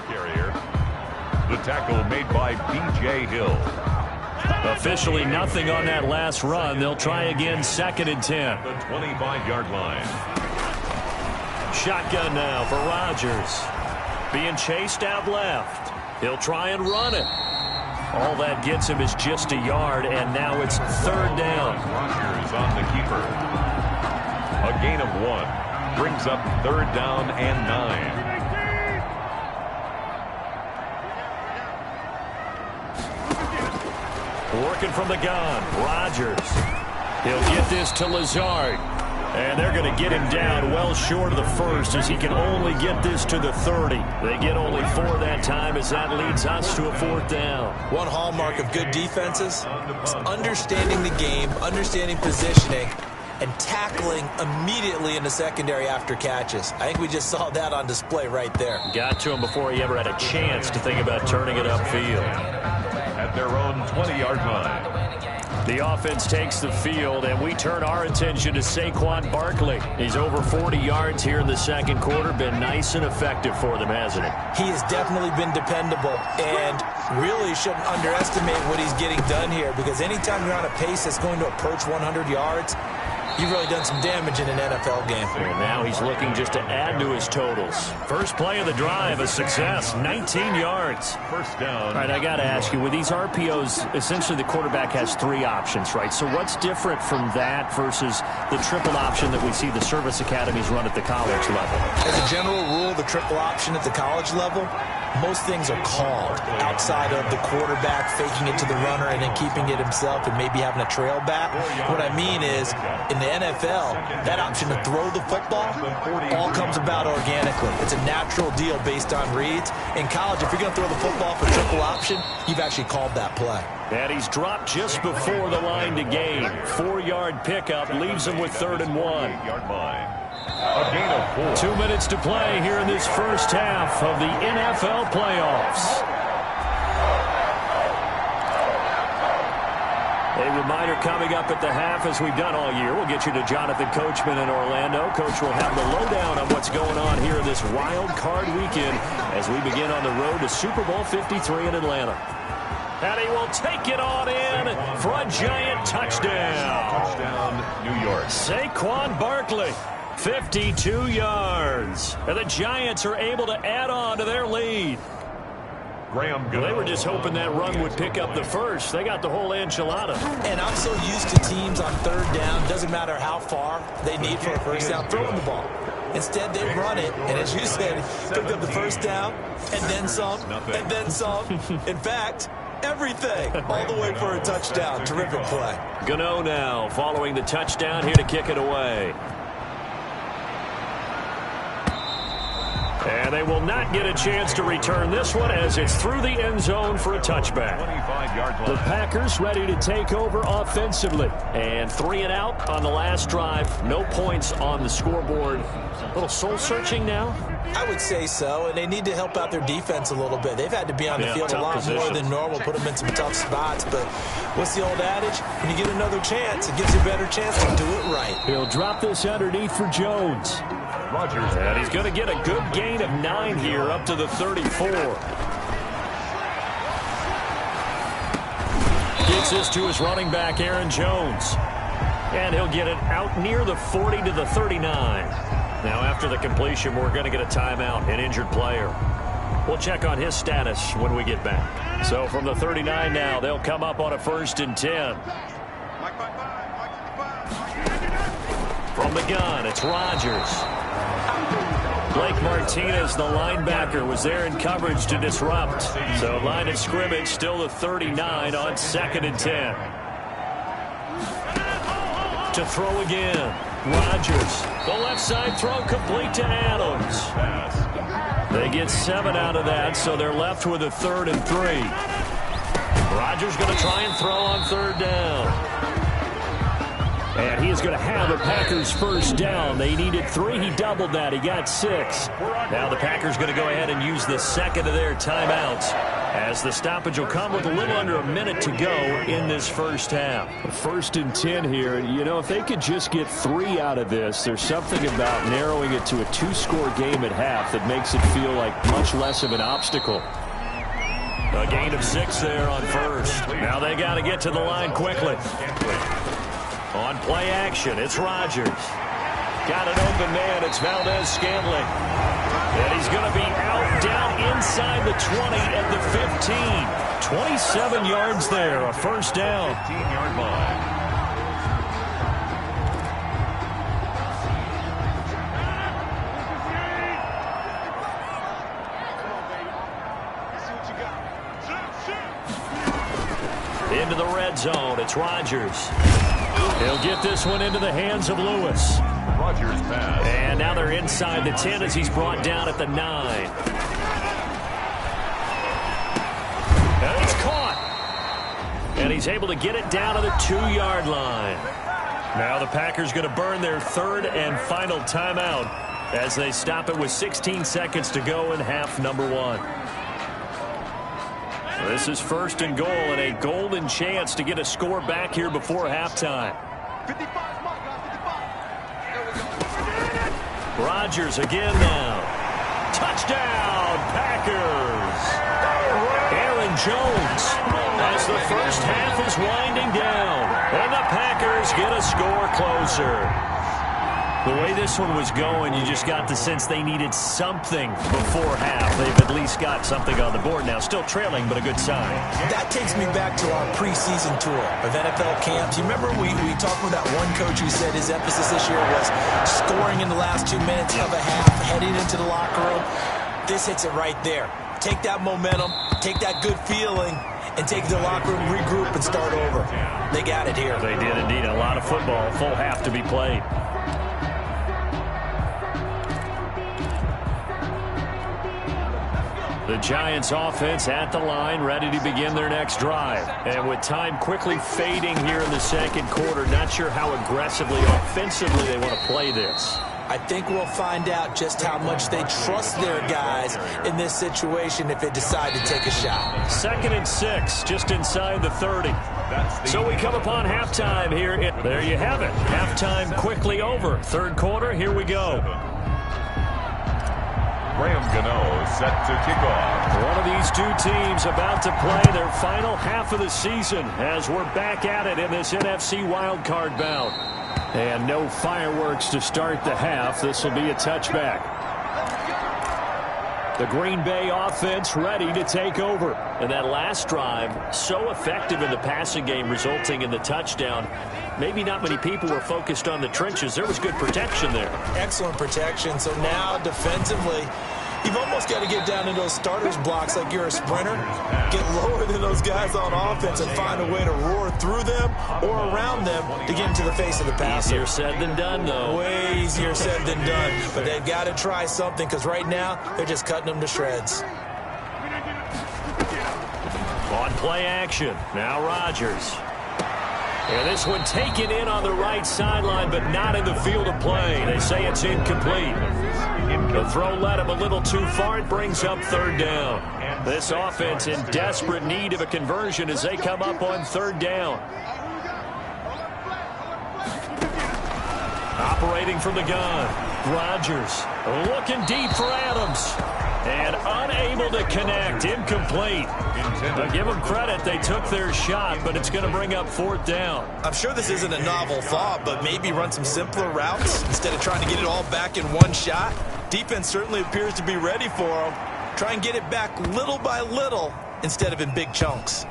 carrier. The tackle made by B.J. Hill. Officially nothing on that last run. They'll try again, 2nd and 10. The 25-yard line. Shotgun now for Rodgers. Being chased out left. He'll try and run it. All that gets him is just a yard, and now it's 3rd down. Rodgers on the keeper. A gain of 1. Brings up 3rd down and 9. Working from the gun, Rodgers. He'll get this to Lazard. And they're going to get him down well short of the first as he can only get this to the 30. They get only 4 that time as that leads us to a 4th down. One hallmark of good defenses is understanding the game, understanding positioning, and tackling immediately in the secondary after catches. I think we just saw that on display right there. Got to him before he ever had a chance to think about turning it upfield. At their own 20-yard line. The offense takes the field, and we turn our attention to Saquon Barkley. He's over 40 yards here in the 2nd quarter. Been nice and effective for them, hasn't he? He has definitely been dependable, and really shouldn't underestimate what he's getting done here, because anytime you're on a pace that's going to approach 100 yards, you've really done some damage in an NFL game. And now he's looking just to add to his totals. First play of the drive, a success, 19 yards. 1st down. All right, I got to ask you, with these RPOs, essentially the quarterback has 3 options, right? So what's different from that versus the triple option that we see the service academies run at the college level? As a general rule, the triple option at the college level, most things are called outside of the quarterback faking it to the runner and then keeping it himself and maybe having a trail back. What I mean is, in the NFL, that option to throw the football all comes about organically. It's a natural deal based on reads. In college, if you're going to throw the football for triple option, you've actually called that play. And he's dropped just before the line to gain. 4-yard pickup leaves him with 3rd and 1. Yard line. A gain of 4. 2 minutes to play here in this first half of the NFL playoffs. A reminder coming up at the half, as we've done all year. We'll get you to Jonathan Coachman in Orlando. Coach will have the lowdown on what's going on here in this wild card weekend as we begin on the road to Super Bowl 53 in Atlanta. And he will take it on in for a giant touchdown. Touchdown, New York. Saquon Barkley, 52 yards. And the Giants are able to add on to their lead. Graham, well, they were just hoping that run would pick up the first. They got the whole enchilada. And I'm so used to teams on 3rd down, doesn't matter how far they need for a first down, throwing the ball. Instead, they run it, and as you said, picked up the first down, and then some, and then some. In fact, everything, all the way for a touchdown. Terrific play. Gano now, following the touchdown, here to kick it away. And they will not get a chance to return this one as it's through the end zone for a touchback. 25-yard line. The Packers ready to take over offensively. And 3 and out on the last drive. No points on the scoreboard. A little soul-searching now? I would say so, and they need to help out their defense a little bit. They've had to be on the field a lot more than normal, put them in some tough spots. But what's the old adage? When you get another chance, it gives you a better chance to do it right. He'll drop this underneath for Jones. Rodgers. And he's going to get a good gain of 9 here up to the 34. Gets this to his running back, Aaron Jones. And he'll get it out near the 40 to the 39. Now, after the completion, we're going to get a timeout, an injured player. We'll check on his status when we get back. So from the 39 now, they'll come up on a 1st and 10. From the gun, it's Rodgers. Blake Martinez, the linebacker, was there in coverage to disrupt. So line of scrimmage still the 39 on 2nd and 10. To throw again. Rodgers. The left side throw complete to Adams. They get 7 out of that, so they're left with a 3rd and 3. Rodgers going to try and throw on 3rd down. And he is going to have a Packers first down. They needed 3. He doubled that. He got 6. Now the Packers going to go ahead and use the second of their timeouts, as the stoppage will come with a little under a minute to go in this first half. 1st and 10 here. You know, if they could just get 3 out of this, there's something about narrowing it to a 2-score game at half that makes it feel like much less of an obstacle. A gain of 6 there on 1st. Now they got to get to the line quickly. On play action, it's Rodgers. Got an open man. It's Valdez-Scantling. And he's going to be out down inside the 20 at the 15. 27 yards there, a first down. 15-yard line. Into the red zone, it's Rodgers. He'll get this one into the hands of Lewis. Rodgers pass. And now they're inside the 10 as he's brought down at the 9. And he's caught. And he's able to get it down to the 2-yard line. Now the Packers going to burn their 3rd and final timeout as they stop it with 16 seconds to go in half number 1. This is 1st and goal and a golden chance to get a score back here before halftime. Rodgers again now. Touchdown, Packers. Aaron Jones as the first half is winding down. And the Packers get a score closer. The way this one was going, you just got the sense they needed something before half. They've at least got something on the board now. Still trailing, but a good sign. That takes me back to our preseason tour of NFL camps. You remember we talked with that one coach who said his emphasis this year was scoring in the last 2 minutes of a half, heading into the locker room. This hits it right there. Take that momentum, take that good feeling, and take the locker room, regroup, and start over. They got it here. They did indeed. A lot of football, full half to be played. The Giants offense at the line, ready to begin their next drive. And with time quickly fading here in the second quarter, not sure how aggressively, offensively they want to play this. I think we'll find out just how much they trust their guys in this situation if they decide to take a shot. 2nd and 6, just inside the 30. So we come upon halftime here. There you have it. Halftime quickly over. 3rd quarter, here we go. Graham Gano set to kick off. One of these two teams about to play their final half of the season as we're back at it in this NFC wildcard bout. And no fireworks to start the half. This will be a touchback. The Green Bay offense ready to take over. And that last drive, so effective in the passing game, resulting in the touchdown. Maybe not many people were focused on the trenches. There was good protection there. Excellent protection. So now defensively, you've almost got to get down in those starters blocks like you're a sprinter. Get lower than those guys on offense and find a way to roar through them or around them to get into the face of the passer. Easier said than done, though. Way easier said than done. But they've got to try something because right now they're just cutting them to shreds. On play action, now Rodgers. And this one taken in on the right sideline, but not in the field of play. They say it's incomplete. The throw led him a little too far. It brings up 3rd down. This offense in desperate need of a conversion as they come up on 3rd down. Operating from the gun, Rodgers looking deep for Adams. And unable to connect. Incomplete. Now give them credit. They took their shot, but it's going to bring up 4th down. I'm sure this isn't a novel thought, but maybe run some simpler routes instead of trying to get it all back in one shot. Defense certainly appears to be ready for them. Try and get it back little by little instead of in big chunks.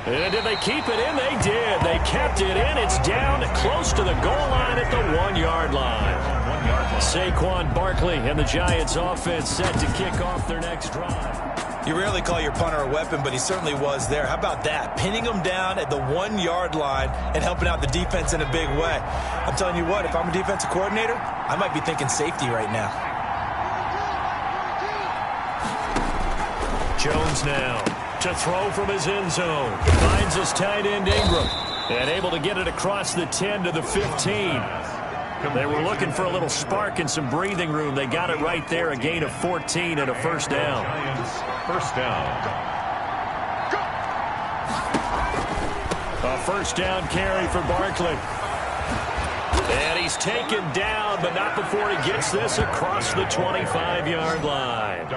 And did they keep it in? They did. They kept it in. It's down close to the goal line at the 1-yard line. Saquon Barkley and the Giants offense set to kick off their next drive. You rarely call your punter a weapon, but he certainly was there. How about that? Pinning him down at the 1-yard line and helping out the defense in a big way. I'm telling you what, if I'm a defensive coordinator, I might be thinking safety right now. Jones now to throw from his end zone. Finds his tight end Ingram. And able to get it across the 10 to the 15. They were looking for a little spark and some breathing room. They got it right there, a gain of 14 and a first down. First down. A first down carry for Barkley. And he's taken down, but not before he gets this across the 25-yard line.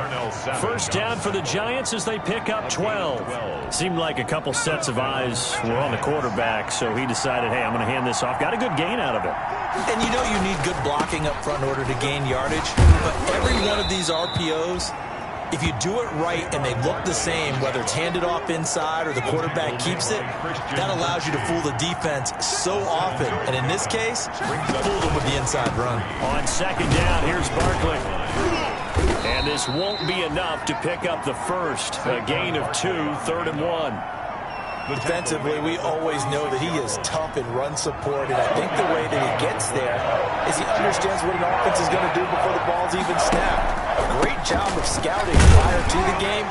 First down for the Giants as they pick up 12. Seemed like a couple sets of eyes were on the quarterback, so he decided, hey, I'm going to hand this off. Got a good gain out of it. And you know you need good blocking up front in order to gain yardage. But every one of these RPOs, if you do it right and they look the same, whether it's handed off inside or the quarterback keeps it, that allows you to fool the defense so often. And in this case, fool them with the inside run. On second down, here's Barkley. And this won't be enough to pick up the first. A gain of 2, 3rd and 1. Defensively, we always know that he is tough in run support, and I think the way that he gets there is he understands what an offense is going to do before the ball's even snapped. A great job of scouting prior to the game,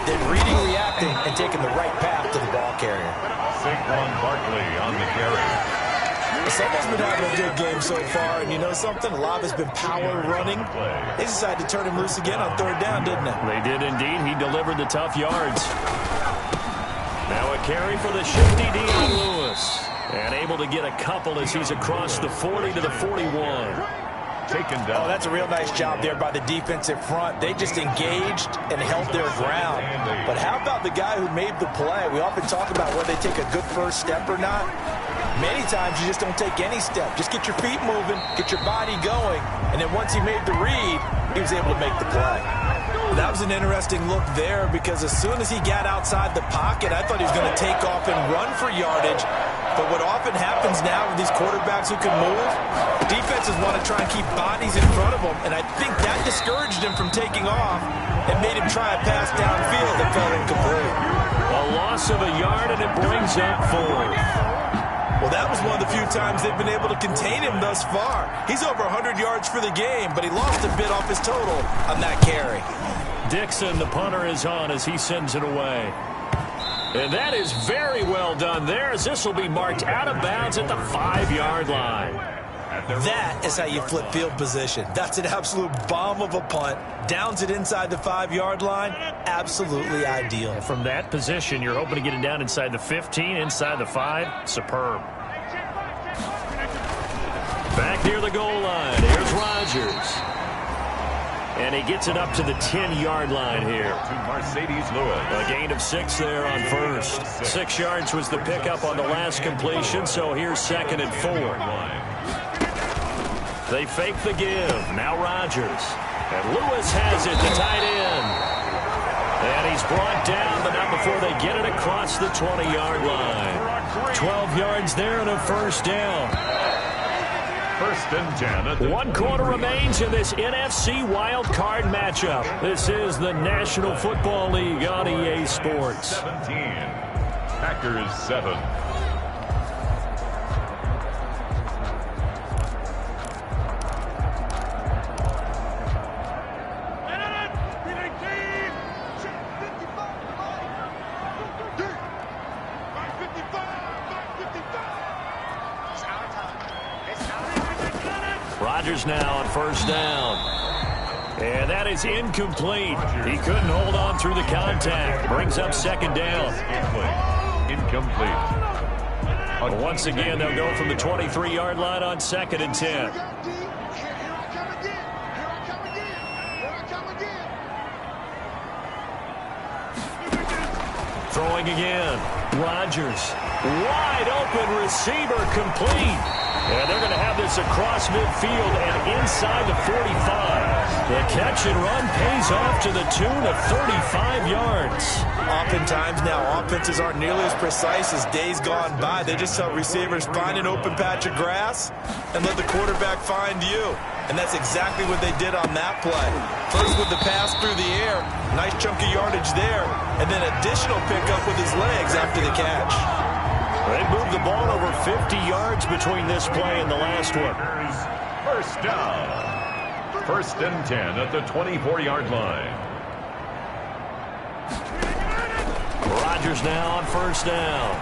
then reading, reacting, and taking the right path to the ball carrier. Saquon Barkley on the carry. Someone's been having a good game so far, and you know something? A lot has been power running. They decided to turn him loose again on 3rd down, didn't they? They did indeed. He delivered the tough yards. Now a carry for the shifty Dion Lewis. And able to get a couple as he's across the 40 to the 41. Taken down. Oh, that's a real nice job there by the defensive front. They just engaged and held their ground. But how about the guy who made the play? We often talk about whether they take a good first step or not. Many times you just don't take any step. Just get your feet moving, get your body going, and then once he made the read, he was able to make the play. That was an interesting look there because as soon as he got outside the pocket, I thought he was going to take off and run for yardage. But what often happens now with these quarterbacks who can move, defenses want to try and keep bodies in front of them, and I think that discouraged him from taking off and made him try a pass downfield that fell incomplete. A loss of a yard, and it brings up 4. Well, that was one of the few times they've been able to contain him thus far. He's over 100 yards for the game, but he lost a bit off his total on that carry. Dixon, the punter, is on as he sends it away. And that is very well done there, as this will be marked out of bounds at the 5-yard line. That is how you flip field position. That's an absolute bomb of a punt. Downs it inside the 5-yard line. Absolutely ideal. From that position, you're hoping to get it down inside the 15, inside the 5. Superb. Back near the goal line. Here's Rodgers. And he gets it up to the 10-yard line here. To Mercedes Lewis. A gain of 6 there on first. 6 yards was the pickup on the last completion, so here's 2nd and 4. They fake the give. Now Rodgers. And Lewis has it, the tight end. And he's brought down, but not before they get it across the 20-yard line. 12 yards there and a first down. 1st and 10. 1 quarter remains in this NFC wild card matchup. This is the National Football League on EA Sports. 17. Packers 7. Rodgers now on first down. And that is incomplete. He couldn't hold on through the contact. Brings up 2nd down. Incomplete. Once again, they'll go from the 23-yard line on 2nd and 10. Throwing again. Rodgers. Wide open receiver, complete. And they're going to have this across midfield and inside the 45. The catch and run pays off to the tune of 35 yards. Oftentimes now, offenses aren't nearly as precise as days gone by. They just tell receivers, find an open patch of grass and let the quarterback find you. And that's exactly what they did on that play. First with the pass through the air, nice chunk of yardage there, and then additional pickup with his legs after the catch. They moved the ball over 50 yards between this play and the last one. First down. 1st and 10 at the 24-yard line. Rodgers now on first down.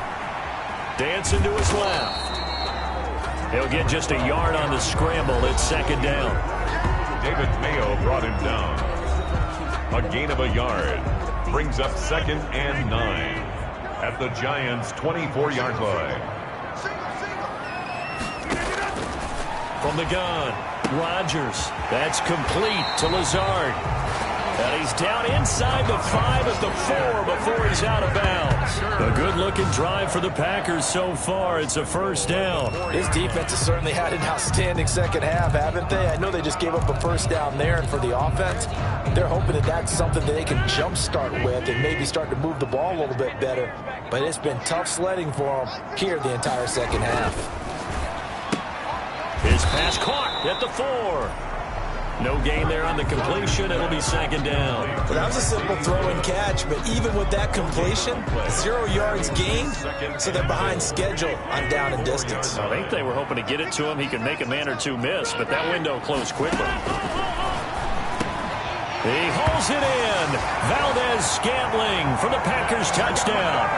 Dancing to his left. He'll get just a yard on the scramble. It's second down. David Mayo brought him down. A gain of a yard. Brings up 2nd and 9 at the Giants' 24-yard line. From the gun, Rodgers. That's complete to Lazard. And he's down inside the 5 at the 4 before he's out of bounds. A good-looking drive for the Packers so far. It's a first down. This defense has certainly had an outstanding second half, haven't they? I know they just gave up a first down there, and for the offense, they're hoping that that's something that they can jumpstart with and maybe start to move the ball a little bit better. But it's been tough sledding for them here the entire second half. His pass caught at the 4. No gain there on the completion. It'll be second down. Well, that was a simple throw and catch, but even with that completion, 0 yards gained, so they're behind schedule on down and distance. I think they were hoping to get it to him. He could make a man or two miss, but that window closed quickly. He hauls it in. Valdez-Scantling for the Packers touchdown.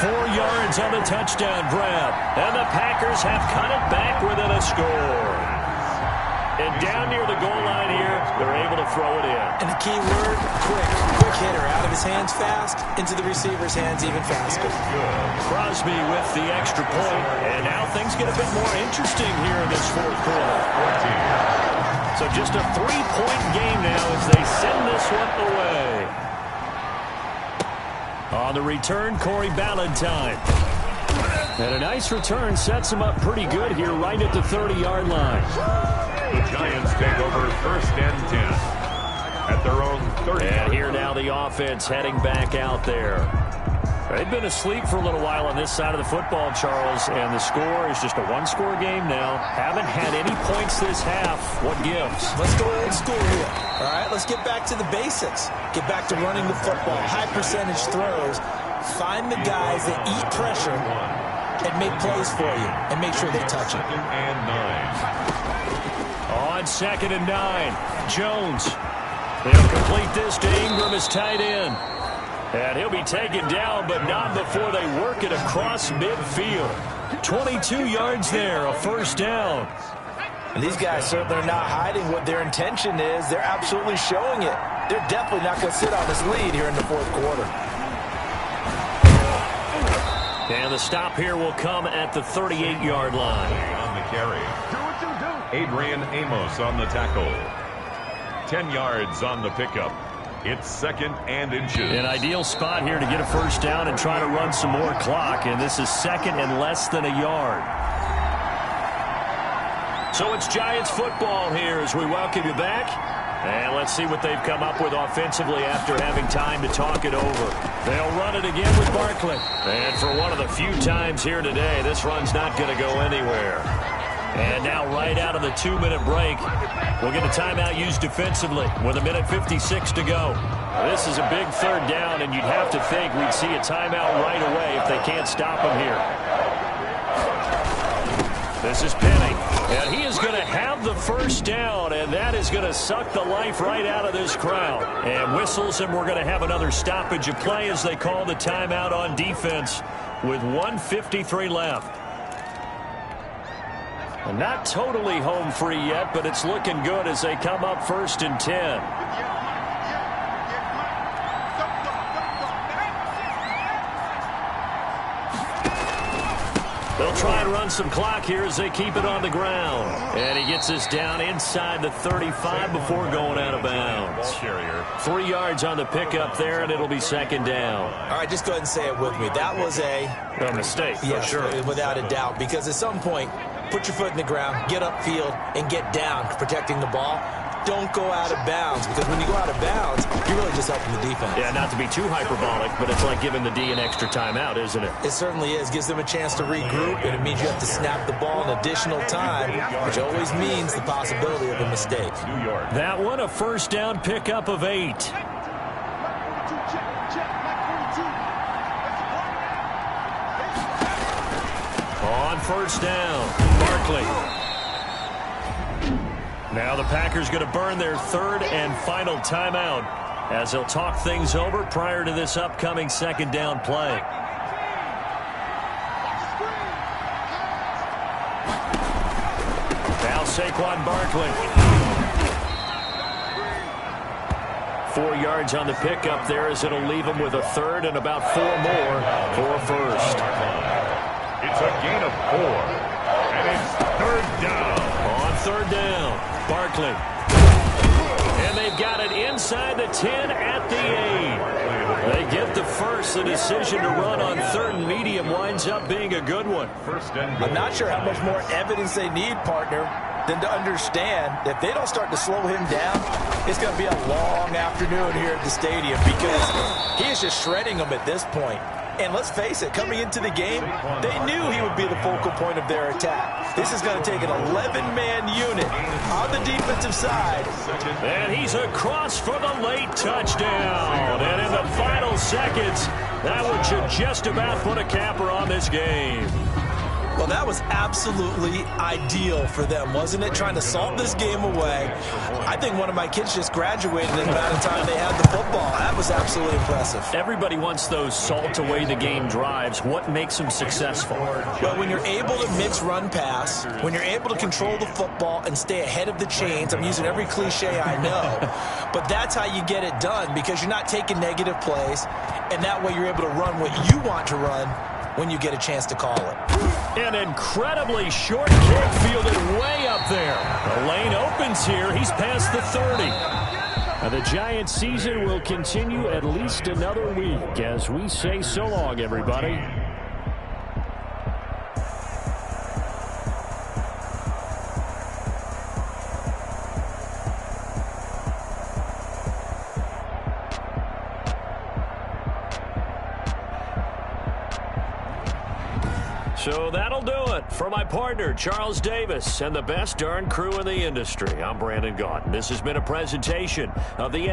4 yards on the touchdown grab, and the Packers have cut it back within a score. And down near the goal line here, they're able to throw it in. And the key word, quick. Quick hitter. Out of his hands fast, into the receiver's hands even faster. Crosby with the extra point. And now things get a bit more interesting here in this fourth quarter. So just a 3-point game now as they send this one away. On the return, Corey Ballantyne. And a nice return sets him up pretty good here right at the 30-yard line. The Giants take over 1st and 10 at their own 30. And here now the offense heading back out there. They've been asleep for a little while on this side of the football, Charles, and the score is just a one-score game now. Haven't had any points this half. What gives? Let's go old school here. All right, let's get back to the basics. Get back to running the football, high percentage throws. Find the guys that eat pressure and make plays for you and make sure they touch it. 2nd and 9. On 2nd and 9, Jones. He'll complete this to Ingram as tight end. And he'll be taken down, but not before they work it across midfield. 22 yards there, a first down. And these guys certainly are not hiding what their intention is. They're absolutely showing it. They're definitely not going to sit on this lead here in the fourth quarter. And the stop here will come at the 38-yard line. On the carry. Adrian Amos on the tackle. 10 yards on the pickup. It's 2nd and inches. An ideal spot here to get a first down and try to run some more clock. And this is 2nd and less than a yard. So it's Giants football here as we welcome you back. And let's see what they've come up with offensively after having time to talk it over. They'll run it again with Barkley. And for one of the few times here today, this run's not going to go anywhere. And now right out of the 2-minute break, we'll get a timeout used defensively with 1:56 to go. This is a big third down, and you'd have to think we'd see a timeout right away if they can't stop him here. This is Penny, and he is going to have the first down, and that is going to suck the life right out of this crowd. And whistles, and we're going to have another stoppage of play as they call the timeout on defense with 1:53 left. And not totally home free yet, but it's looking good as they come up 1st and 10. They'll try and run some clock here as they keep it on the ground. And he gets us down inside the 35 before going out of bounds. 3 yards on the pickup there, and it'll be 2nd down. All right, just go ahead and say it with me. That was a mistake, for sure. Without a doubt, because at some point, put your foot in the ground, get upfield, and get down, protecting the ball. Don't go out of bounds, because when you go out of bounds, you're really just helping the defense. Yeah, not to be too hyperbolic, but it's like giving the D an extra timeout, isn't it? It certainly is. Gives them a chance to regroup, and it means you have to snap the ball an additional time, which always means the possibility of a mistake. That one, a first down pickup of 8. On first down, Barkley. Now the Packers going to burn their 3rd and final timeout as they'll talk things over prior to this upcoming 2nd down play. Saquon Barkley. 4 yards on the pickup there as it'll leave him with a third and about 4 more for a first. It's a gain of 4. And it's third down. On third down, Barkley. And they've got it inside the 10 at the 8. They get the first. The decision to run on third and medium winds up being a good one. I'm not sure how much more evidence they need, partner, than to understand that if they don't start to slow him down, it's going to be a long afternoon here at the stadium because he is just shredding them at this point. And let's face it, coming into the game, they knew he would be the focal point of their attack. This is going to take an 11-man unit on the defensive side. And he's across for the late touchdown. And in the final seconds, that one should just about put a capper on this game. Well, that was absolutely ideal for them, wasn't it? Trying to salt this game away. I think one of my kids just graduated in the amount of time they had the football. That was absolutely impressive. Everybody wants those salt away the game drives. What makes them successful? Well, when you're able to mix run pass, when you're able to control the football and stay ahead of the chains, I'm using every cliche I know, but that's how you get it done because you're not taking negative plays, and that way you're able to run what you want to run when you get a chance to call it. An incredibly short kick fielded way up there. The lane opens here. He's past the 30. Now the Giants season will continue at least another week as we say so long, everybody. So that'll do it for my partner, Charles Davis, and the best darn crew in the industry. I'm Brandon Gaudin. This has been a presentation of the